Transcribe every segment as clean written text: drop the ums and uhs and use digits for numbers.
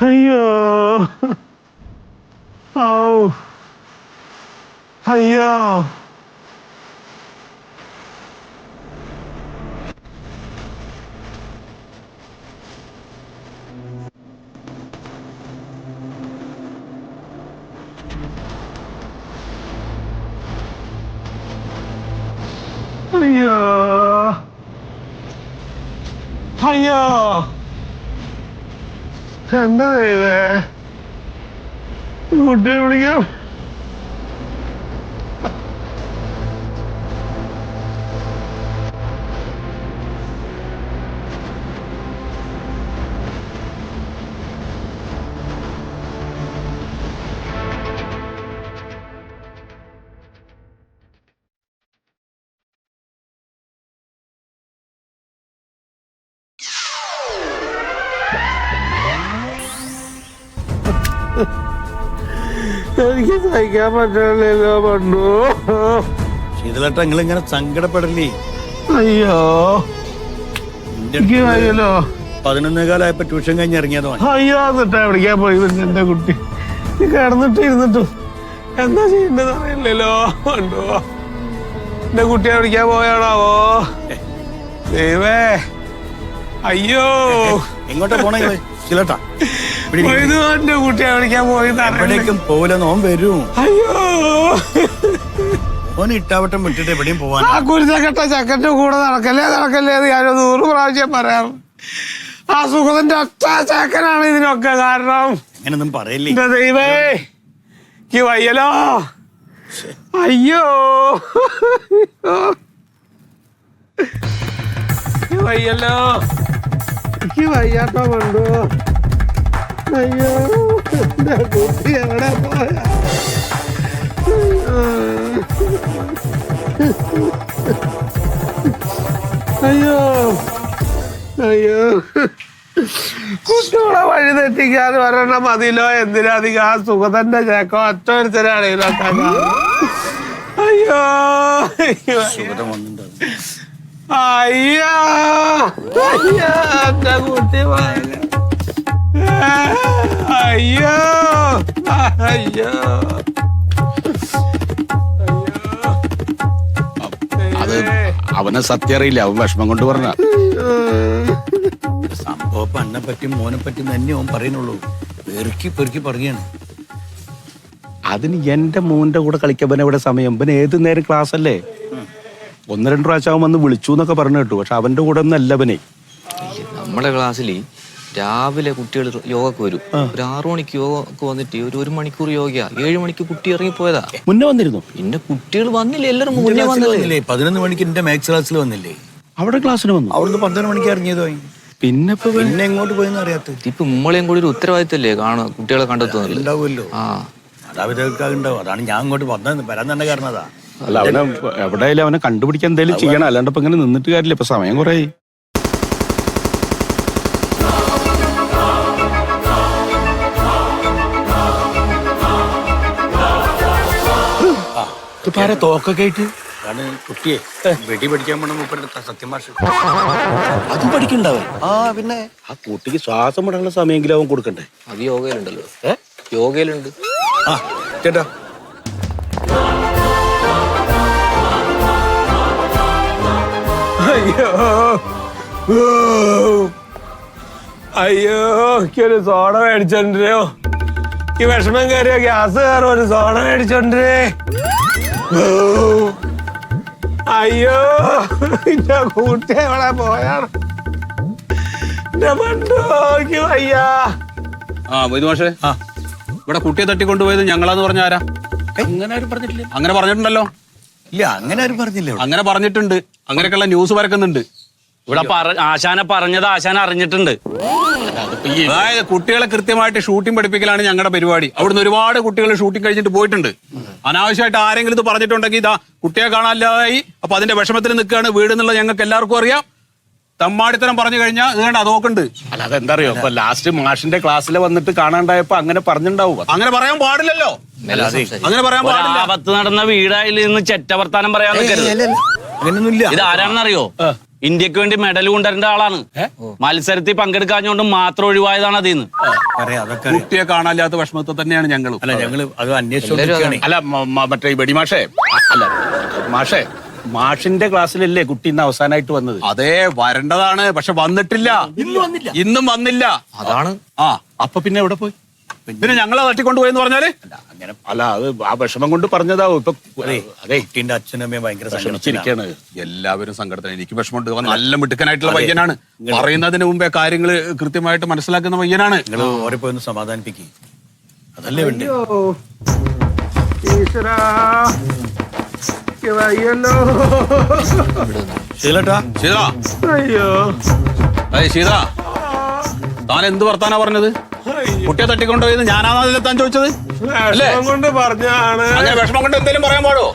അയ്യോ അയ്യോ അയ്യോ അയ്യോ എന്താ ചെയ്തേ കുട്ടിയെ വിളിക്കാം എനിക്ക് സഹിക്കാൻ പറ്റില്ലല്ലോ പണ്ടു ശീതളേട്ട നിങ്ങളിങ്ങനെ സങ്കടപ്പെടല്ലേ. അയ്യോ എനിക്ക് വയ്യല്ലോ 11:15 ട്യൂഷൻ കഴിഞ്ഞ് ഇറങ്ങിയതോ. അയ്യോ എന്നിട്ടാ വിളിക്കാൻ പോയി എന്റെ കുട്ടി കിടന്നിട്ട് ഇരുന്നിട്ടും എന്താ ചെയ്യേണ്ടത് അറിയില്ലല്ലോ പണ്ടു എന്റെ കുട്ടിയെ വിളിക്കാൻ പോയാണാവോ ദൈവേ അയ്യോ എങ്ങോട്ടാ പോണേ ശീലേട്ടാ? എന്റെ കുട്ടിയെ വിളിക്കാൻ പോയി എവിടേക്കും പോവില്ലെന്ന് ഓൻ വരും. അയ്യോ ഓൻ ഇട്ടാവട്ടം വിട്ടിട്ട് എവിടെയും പോവാൻ. ആ കുരുത്തക്കെട്ട ചക്കന്റെ കൂടെ നടക്കല്ലേ എന്ന് ഞാനൊരു 100 പ്രാവശ്യം പറയാറ്. ആ സുഖത്തിന്റെ ഒറ്റ ചക്കനാണ് ഇതിനൊക്കെ കാരണം. അങ്ങനൊന്നും പറയല്ലേ. എന്റെ ദൈവേ എനിക്ക് വയ്യലോ. അയ്യോ എനിക്ക് വയ്യല്ലോ. എനിക്ക് വയ്യാട്ടോ കണ്ടു. അയ്യോ എന്റെ കുട്ടി എവിടെ പോയാ? അയ്യോ അയ്യോ കുട്ടികളെ വഴി തെറ്റിക്കാൻ ഒരെണ്ണം മതിലോ എന്തിനധികം ആ സുഖതന്റെ ചേക്കോ ഒറ്റൊരുത്തരാണെങ്കിലോ. അയ്യോ അയ്യോ അയ്യോ എന്റെ കുട്ടി അയ്യോ അയ്യോ അത് അവനെ സത്യം അറിയില്ല, അവൻ വിഷമം കൊണ്ട് പറഞ്ഞ സംഭവം. അന്നെ പറ്റിയും മോനെ പറ്റിയും തന്നെ ഓൻ പറയുന്നുള്ളൂ. പെറുക്കി പറയുകയാണ്. അതിന് എന്റെ മോന്റെ കൂടെ കളിക്കാൻ ഇവിടെ സമയം. പിന്നെ ഏത് നേരം ക്ലാസ് അല്ലേ. 1-2 പ്രാവശ്യം അവൻ വന്ന് വിളിച്ചു എന്നൊക്കെ പറഞ്ഞു കേട്ടു. പക്ഷെ അവന്റെ കൂടെ ഒന്നും അല്ല അവനെ. നമ്മുടെ ക്ലാസ്സിൽ രാവിലെ കുട്ടികൾ യോഗക്ക് വരും. ഒരു 6 മണിക്ക് യോഗക്ക് വന്നിട്ട് ഒരു മണിക്കൂർ യോഗ 7 മണിക്ക് കുട്ടി ഇറങ്ങി പോയതാ. മുന്നേ വന്നിരുന്നു. പിന്നെ കുട്ടികൾ വന്നില്ലേ, എല്ലാരും മുന്നേ വന്നില്ലേ. 11 മണിക്ക് എന്റെ മാത്സ് ക്ലാസ്സിൽ വന്നില്ലേ? അവിടെ ക്ലാസ്സിന് വന്നു. അവിടുന്ന് 12 മണിക്ക് ഇറങ്ങിയതോ. പിന്നെ എങ്ങോട്ട് പോയെന്ന് അറിയാത്ത. ഇപ്പൊ നമ്മളെയും കൂടി ഒരു ഉത്തരവാദിത്തല്ലേ കുട്ടികളെ കണ്ടെത്തുന്നത്. ഉണ്ടാവുമല്ലോ. മാതാപിതാക്കൾക്കുണ്ടാവും. അതാണ് ഞാൻ അങ്ങോട്ട് വരാൻ തന്നെ കാരണം. അതാ അല്ല, അവനെ എവിടെയായാലും അവനെ കണ്ടുപിടിക്കാൻ എന്തെങ്കിലും ചെയ്യണം. അല്ലാണ്ട് ഇപ്പൊ ഇങ്ങനെ നിന്നിട്ട് കാര്യമില്ല. ഇപ്പൊ സമയം കുറേ. തോക്കൊക്കെ ആയിട്ട് കുട്ടിയെ വെടി പഠിക്കാൻ പോണ സത്യം മാഷ് അത് പഠിക്കണ്ടാവേ. പിന്നെ ആ കുട്ടിക്ക് ശ്വാസം വിടാനുള്ള സമയമെങ്കിലും അവൻ കൊടുക്കണ്ടേ. അത് യോഗയിലുണ്ടല്ലോ. യോഗയിലുണ്ട്. ചേട്ടാ അയ്യോ അയ്യോ എനിക്കൊരു സോഡ മേടിച്ചോണ്ടിരോ. ഈ വിഷമം കയറിയോ ഗ്യാസ് കയറും. ഒരു സോഡ മേടിച്ചോണ്ടിരേ. അയ്യോ എന്റെ കൂട്ടി എവിടെ പോയാണ്? എന്റെ പണ്ടോക്ക് വയ്യാ. മാഷേ, ഇവിടെ കുട്ടിയെ തട്ടിക്കൊണ്ടുപോയത് ഞങ്ങളാന്ന് പറഞ്ഞ ആരാ? അങ്ങനെ ആരും പറഞ്ഞിട്ടില്ല. അങ്ങനെ പറഞ്ഞിട്ടുണ്ടല്ലോ. ഇല്ല, അങ്ങനെ ആരും പറഞ്ഞില്ല. അങ്ങനെ പറഞ്ഞിട്ടുണ്ട്. അങ്ങനെയൊക്കെയുള്ള ന്യൂസ് പരക്കുന്നുണ്ട്. ഇവിടെ ആശാനെ പറഞ്ഞത് ആശാൻ അറിഞ്ഞിട്ടുണ്ട്. അതായത് കുട്ടികളെ കൃത്യമായിട്ട് ഷൂട്ടിംഗ് പഠിപ്പിക്കലാണ് ഞങ്ങളുടെ പരിപാടി. അവിടുന്ന് ഒരുപാട് കുട്ടികൾ ഷൂട്ടിംഗ് കഴിഞ്ഞിട്ട് പോയിട്ടുണ്ട്. അനാവശ്യമായിട്ട് ആരെങ്കിലും ഇത് പറഞ്ഞിട്ടുണ്ടെങ്കിൽ ഇതാ കുട്ടിയെ കാണാനില്ലാതായി, അപ്പൊ അതിന്റെ വിഷമത്തിൽ നിൽക്കുകയാണ് വീട് എന്നുള്ള ഞങ്ങൾക്ക് എല്ലാവർക്കും അറിയാം. തമ്മാടിത്തരം പറഞ്ഞു കഴിഞ്ഞാൽ വേണ്ട അതോക്കുണ്ട്. അല്ല, അതെന്താ അറിയോ, ഇപ്പൊ ലാസ്റ്റ് മാഷിന്റെ ക്ലാസ്സിൽ വന്നിട്ട് കാണാണ്ടായപ്പോ അങ്ങനെ പറഞ്ഞിട്ടുണ്ടാവും. അങ്ങനെ പറയാൻ പാടില്ലല്ലോ. അങ്ങനെ പറയാൻ പാടില്ല. ആപത്ത് നടന്ന വീടായിൽ നിന്ന് ചെറ്റ വർത്താനം പറയാൻ നിൽക്കരുത്. അങ്ങനെയൊന്നുമില്ല. ഇത് ആരാണെന്നറിയോ? ഇന്ത്യക്ക് വേണ്ടി മെഡൽ കൊണ്ടുവരേണ്ട ആളാണ്. മത്സരത്തിൽ പങ്കെടുക്കാഞ്ഞുകൊണ്ട് മാത്രം ഒഴിവായതാണ് അതിന്ന്. കുട്ടിയെ കാണാനില്ലാത്ത വിഷമത്തെ തന്നെയാണ് ഞങ്ങളും. അല്ല ഞങ്ങള് അത് അന്വേഷിച്ചു. അല്ല മറ്റേ വെടിമാഷേ, അല്ല മാഷേ, മാഷിന്റെ ക്ലാസ്സിലല്ലേ കുട്ടി ഇന്ന് അവസാനമായിട്ട് വന്നത്? അതേ വരേണ്ടതാണ്, പക്ഷെ വന്നിട്ടില്ല. ഇന്നും വന്നില്ല. അതാണ്. ആ അപ്പൊ പിന്നെ എവിടെ പോയി? പിന്നെ ഞങ്ങളെ തട്ടിക്കൊണ്ടുപോയെന്ന് പറഞ്ഞാല് അങ്ങനെ അല്ല, അത് ആ വിഷമം കൊണ്ട് പറഞ്ഞതാവും. ഇപ്പൊ അതെ കുട്ടീന്റെ അച്ഛനും അമ്മയും ഭയങ്കര ക്ഷണിച്ചിരിക്കാണ്. എല്ലാവരും സങ്കടത്തിന്. എനിക്ക് വിഷമമുണ്ട്. അവൻ നല്ല മിടുക്കനായിട്ടുള്ള പയ്യനാണ്. പറയുന്നതിന് മുമ്പേ കാര്യങ്ങൾ കൃത്യമായിട്ട് മനസ്സിലാക്കുന്ന പയ്യനാണ്. നിങ്ങൾ ഓരെ പോയി ഒന്ന് സമാധാനിപ്പിക്കും. അതല്ലേ വേണ്ടി. ശീലട്ടാ ശീത, അയ്യോ ശീത, താൻ എന്ത് വർത്താനാ പറഞ്ഞത്? കുട്ടിയെ തട്ടിക്കൊണ്ടുപോയത് ഞാനാണല്ലോ താൻ ചോദിച്ചത് അല്ലേ? കൊണ്ട് പറഞ്ഞാണ്. അങ്ങനെ വിഷമം കൊണ്ട് എന്തെങ്കിലും പറയാൻ പാടോ?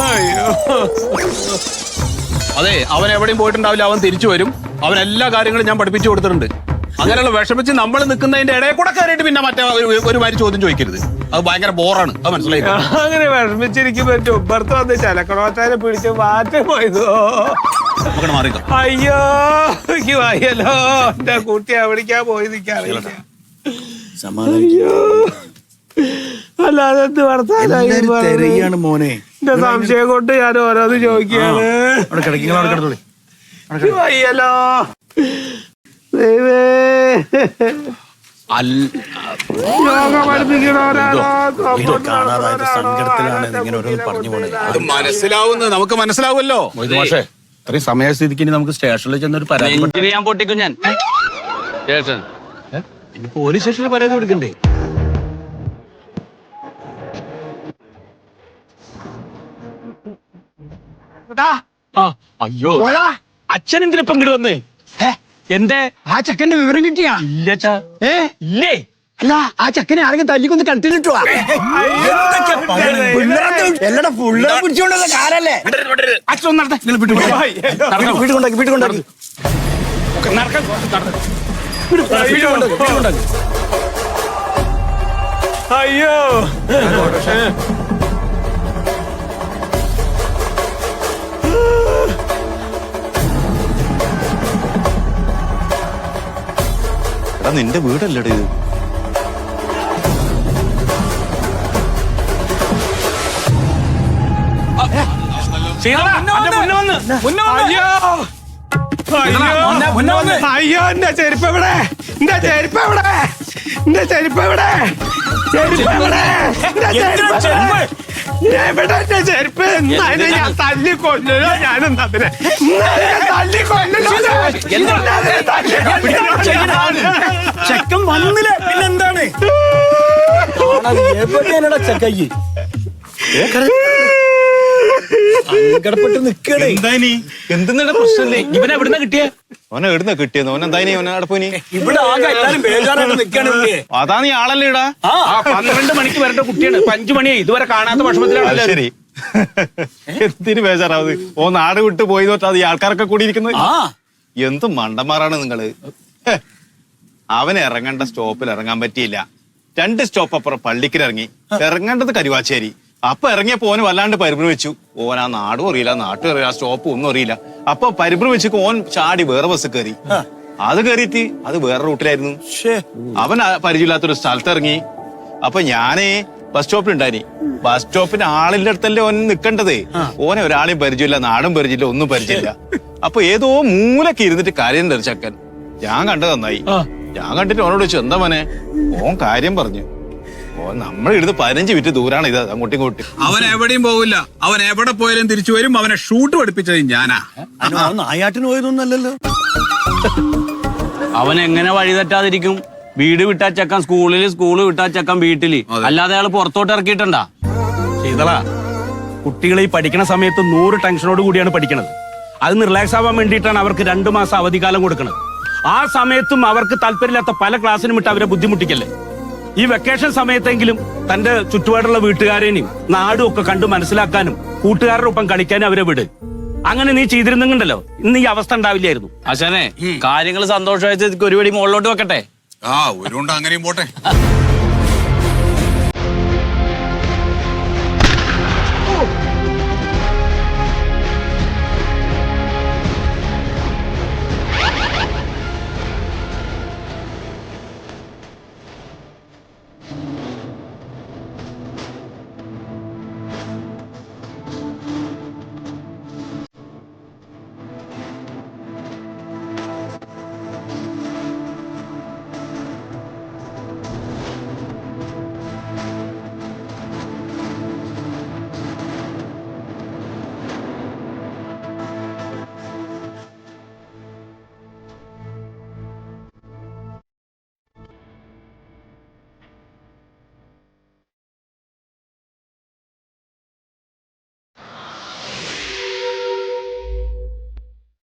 അയ്യോ അതെ, അവൻ എവിടെയും പോയിട്ടുണ്ടാവില്ല. അവൻ തിരിച്ചു വരും. അവൻ എല്ലാ കാര്യങ്ങളും ഞാൻ പഠിപ്പിച്ചു കൊടുത്തിട്ടുണ്ട്. അങ്ങനെയുള്ള വിഷമിച്ച് നമ്മൾ നിൽക്കുന്നതിന്റെ ഇടയിൽ കൂടെ കയറിയിട്ട് പിന്നെ മറ്റേ ഒരു മാതിരി ചോദ്യം ചോദിക്കരുത്. അത് ഭയങ്കര ബോറാണ്. അത് മനസ്സിലായി. അങ്ങനെ വിഷമിച്ചിരിക്കുമ്പോ ചുപ്പർത്ത് വന്ന് ചിലക്കണോച്ചാനെ പിടിച്ച് മാറ്റം പോയതോ. മാറിക്ക. അയ്യോ എനിക്ക് വയ്യല്ലോ. എന്റെ കുട്ടി എവിടേക്കാ പോയി നിൽക്കാറില്ല. അയ്യോ അല്ലാതെ എന്ത് വർത്താനാണ് മോനെ. എന്റെ സംശയം കൊണ്ട് ഞാൻ ഓരോന്ന് ചോദിക്കുകയാണ്. അവിടെ കിടക്കിങ്ങൾ അവിടെ കിടത്തോളി. എനിക്ക് വയ്യല്ലോ ദൈവേ. യോഗ പഠിപ്പിക്കണോരാണോ കാണാതായത് സങ്കടത്തിലാണ് ഇങ്ങനെ ഓരോന്ന് പറഞ്ഞു പോണത്. അത് മനസ്സിലാവുന്നത് നമുക്ക് മനസ്സിലാവുമല്ലോ. മാഷേ, ഇത്രയും സമയസ്ഥിതിക്ക് ഇനി നമുക്ക് സ്റ്റേഷനിൽ ചെന്നൊരു പരാതി. നെഞ്ചിന് ഞാൻ പൊട്ടിക്കും ഞാൻ. സ്റ്റേഷൻ പോലീസ് സ്റ്റേഷനിൽ പരാതി കൊടുക്കണ്ടേ? അയ്യോ, അച്ഛൻ എന്തിനാ ഇപ്പൊ ഇങ്ങോട്ട് വന്നേ? എന്റെ ആ ചെക്കന്റെ വിവരം കിട്ടിയാ? ഇല്ലച്ചാ. ഇല്ലേ? അല്ല ആ ചെക്കനെ ആരെങ്കിലും തല്ലിക്കൊന്ന് കിണറ്റിലിട്ടോ? എല്ലാടെ ഫുള്ള് പിടിച്ചോണ്ടുള്ള കാരല്ലേ? അച്ഛൻ നടത്തേ. വീട്ടിൽ കൊണ്ടാക്കി അയ്യോ എടാ, നിന്റെ വീടല്ലേടാ ഇത്? അയ്യോ എന്റെ ചെരുപ്പ് എവിടെ? എന്റെ ചെരുപ്പ് എവിടെ? എന്റെ ചെരുപ്പ് എവിടെ? ചെരുപ്പ് എവിടെ? എവിടെ എന്റെ ചെരുപ്പ്? എന്നാലും ഞാൻ തല്ലി കൊല്ലല്ലോ. ഞാനും അതിനെ തല്ലി കൊല്ലല്ലോ. ചെക്കൻ വന്നില്ലേ പിന്നെന്താണ്? എവിടെയാണടാ ചെക്കയ്ക്ക്? സങ്കടപ്പെട്ട് നിക്കണേ. എന്തെന്നാ പ്രശ്നമില്ലേ? ഇവനെ എവിടുന്ന കിട്ടിയേ? ഓനെ എവിടുന്ന കിട്ടിയെന്ന്? ഓൻ എന്തായാലും ഓനെ അവിടെ പോയി. ഇവിടെ ആകെ എല്ലാരും ബേജാറായിട്ട് നിക്കാണ്. അതാ നീ ആളല്ലേ ഇടാ? 12 മണിക്ക് വരേണ്ട കുട്ടിയാണ്. 5 മണിയായി ഇതുവരെ കാണാത്ത വിഷമത്തിലാണ്. ശരി, എന്തിനു ബേജാറാവത്? ഓ നാട് വിട്ട് പോയി നോട്ടാ ഈ ആൾക്കാരൊക്കെ കൂടി ഇരിക്കുന്നത്. എന്ത് മണ്ടന്മാരാണ് നിങ്ങള്. അവന് ഇറങ്ങേണ്ട സ്റ്റോപ്പിൽ ഇറങ്ങാൻ പറ്റിയില്ല. 2 സ്റ്റോപ്പ് അപ്പുറം പള്ളിക്കൽ ഇറങ്ങി. ഇറങ്ങേണ്ടത് കരുവാച്ചേരി. അപ്പൊ ഇറങ്ങിയപ്പോ ഓന് വല്ലാണ്ട് പരിഭ്രമിച്ചു. ഓൻ ആ നാടും അറിയില്ല, നാട്ടും അറിയില്ല, ആ സ്റ്റോപ്പ് ഒന്നും അറിയില്ല. അപ്പൊ പരിഭ്രമിച്ചു ഓൻ ചാടി വേറെ ബസ് കയറി. അത് കയറിയിട്ട് അത് വേറെ റൂട്ടിലായിരുന്നു. അവൻ പരിചയമില്ലാത്തൊരു സ്ഥലത്ത് ഇറങ്ങി. അപ്പൊ ഞാനേ ബസ് സ്റ്റോപ്പിൽ ഉണ്ടായി. ബസ് സ്റ്റോപ്പിന് ആളിന്റെ അടുത്തല്ലേ ഓൻ നിക്കണ്ടത്. ഓനെ ഒരാളെയും പരിചയമില്ല, നാടും പരിചയമില്ല, ഒന്നും പരിചയമില്ല. അപ്പൊ ഏതോ മൂലക്ക് ഇരുന്നിട്ട് കാര്യം ചക്കൻ. ഞാൻ കണ്ടത് നന്നായി. ഞാൻ കണ്ടിട്ട് ഓനോട് ചോദിച്ചു, എന്താ മോനെ? ഓൻ കാര്യം പറഞ്ഞു. നമ്മൾ എടുത്ത് 15 മിനിറ്റ് ദൂരാണ് ഇത് അങ്ങോട്ടും ഇങ്ങോട്ടും. അവൻ എവിടെയും പോവില്ല. അവൻ എവിടെ പോയാലും തിരിച്ചു വരും. അവനെ ഷൂട്ട് പഠിപ്പിച്ചത് ഞാനാ. നായാട്ടിന് പോയതൊന്നല്ലല്ലോ. അവൻ എങ്ങനെ വഴി തെറ്റാതിരിക്കും? വീട് വിട്ടാ ചെക്കൻ സ്കൂളില്, സ്കൂള് വിട്ടാ ചെക്കൻ വീട്ടില്. അല്ലാതെ അയാൾ പുറത്തോട്ട് ഇറക്കിയിട്ടുണ്ടാ? ചെയ്തളാ, കുട്ടികളെ ഈ പഠിക്കണ സമയത്ത് 100 ടെൻഷനോട് കൂടിയാണ് പഠിക്കണത്. അത് റിലാക്സ് ആവാൻ വേണ്ടിയിട്ടാണ് അവർക്ക് 2 മാസം അവധിക്കാലം കൊടുക്കുന്നത്. ആ സമയത്തും അവർക്ക് താല്പര്യമില്ലാത്ത പല ക്ലാസ്സിനും വിട്ട് അവരെ ബുദ്ധിമുട്ടിക്കല്ലേ. ഈ വെക്കേഷൻ സമയത്തെങ്കിലും തന്റെ ചുറ്റുപാടുള്ള വീട്ടുകാരേനെയും നാടും ഒക്കെ കണ്ടു മനസ്സിലാക്കാനും കൂട്ടുകാരുടെ ഒപ്പം കളിക്കാനും അവരെ വിട്. അങ്ങനെ നീ ചെയ്തിരുന്നുണ്ടല്ലോ, ഇന്ന് ഈ അവസ്ഥ ഉണ്ടാവില്ലായിരുന്നു. അച്ഛനെ കാര്യങ്ങൾ സന്തോഷമായിട്ട് ഒരു പടി മുകളിലോട്ട് വെക്കട്ടെ. ഒരു അങ്ങനെയും പോട്ടെ.